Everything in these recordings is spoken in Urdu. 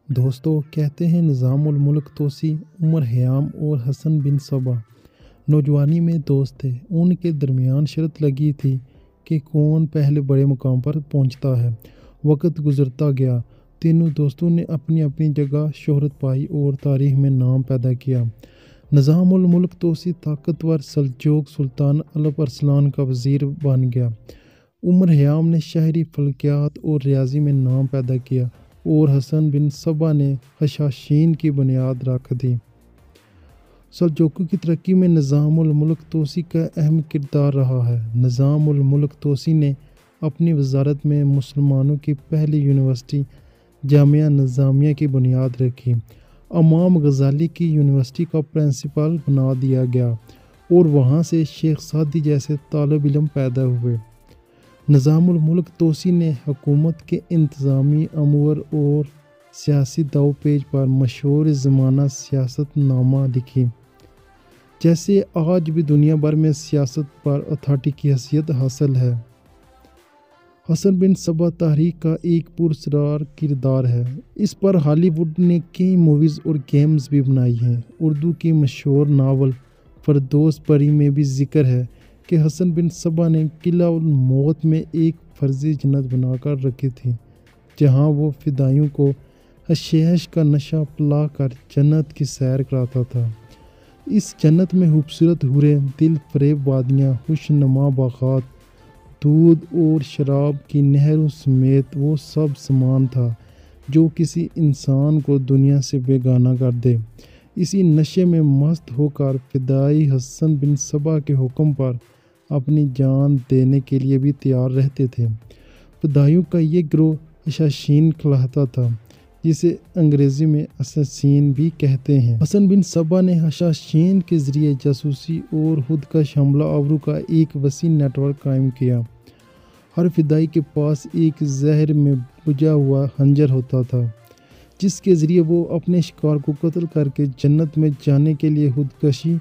دوستو کہتے ہیں نظام الملک توسی عمر خیام اور حسن بن صبا نوجوانی میں دوست تھے۔ ان کے درمیان شرط لگی تھی کہ کون پہلے بڑے مقام پر پہنچتا ہے۔ وقت گزرتا گیا، تینوں دوستوں نے اپنی اپنی جگہ شہرت پائی اور تاریخ میں نام پیدا کیا۔ نظام الملک توسی طاقتور سلجوق سلطان الپ ارسلان کا وزیر بن گیا۔ عمر خیام نے شہری فلکیات اور ریاضی میں نام پیدا کیا اور حسن بن صبا نے حشاشین کی بنیاد رکھ دی۔ سلجوقوں کی ترقی میں نظام الملک توسی کا اہم کردار رہا ہے۔ نظام الملک توسی نے اپنی وزارت میں مسلمانوں کی پہلی یونیورسٹی جامعہ نظامیہ کی بنیاد رکھی۔ امام غزالی کی یونیورسٹی کا پرنسپل بنا دیا گیا اور وہاں سے شیخ سعدی جیسے طالب علم پیدا ہوئے۔ نظام الملک توسی نے حکومت کے انتظامی امور اور سیاسی دو پیج پر مشہور زمانہ سیاست نامہ لکھی، جیسے آج بھی دنیا بھر میں سیاست پر اتھارٹی کی حیثیت حاصل ہے۔ حسن بن صبا تاریخ کا ایک پراسرار کردار ہے۔ اس پر ہالی ووڈ نے کئی موویز اور گیمز بھی بنائی ہیں۔ اردو کی مشہور ناول فردوس پری میں بھی ذکر ہے کہ حسن بن صبا نے قلعہ الموت میں ایک فرضی جنت بنا کر رکھی تھی، جہاں وہ فدائیوں کو حشیش کا نشہ پلا کر جنت کی سیر کراتا تھا۔ اس جنت میں خوبصورت حوریں، دل فریب وادیاں، خوش نما باغات، دودھ اور شراب کی نہروں سمیت وہ سب سامان تھا جو کسی انسان کو دنیا سے بیگانہ کر دے۔ اسی نشے میں مست ہو کر فدائی حسن بن صبا کے حکم پر اپنی جان دینے کے لیے بھی تیار رہتے تھے۔ فدائیوں کا یہ گروہ حشاشین کہلاتا تھا، جسے انگریزی میں اساسین بھی کہتے ہیں۔ حسن بن صبا نے حشاشین کے ذریعے جاسوسی اور خودکش حملہ آوروں کا ایک وسیع نیٹ ورک قائم کیا۔ ہر فدائی کے پاس ایک زہر میں بجھا ہوا خنجر ہوتا تھا، جس کے ذریعے وہ اپنے شکار کو قتل کر کے جنت میں جانے کے لیے خودکشی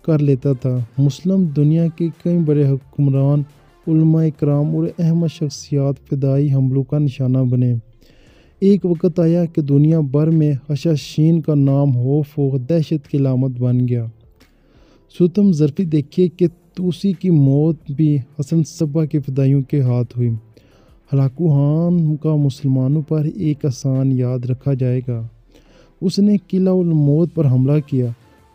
کر لیتا تھا۔ مسلم دنیا کے کئی بڑے حکمران، علماء کرام اور اہم شخصیات فدائی حملوں کا نشانہ بنے۔ ایک وقت آیا کہ دنیا بھر میں حشاشین کا نام خوف و دہشت کی علامت بن گیا۔ ستم ظرفی دیکھیے کہ توسی کی موت بھی حسن صبا کے فدائیوں کے ہاتھ ہوئی۔ ہلاکو خان کا مسلمانوں پر ایک آسان یاد رکھا جائے گا۔ اس نے قلعہ الموت پر حملہ کیا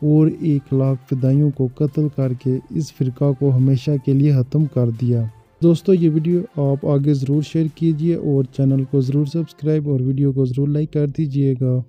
اور 1,00,000 فدائیوں کو قتل کر کے اس فرقہ کو ہمیشہ کے لیے ختم کر دیا۔ دوستو یہ ویڈیو آپ آگے ضرور شیئر کیجیے اور چینل کو ضرور سبسکرائب اور ویڈیو کو ضرور لائک کر دیجیے گا۔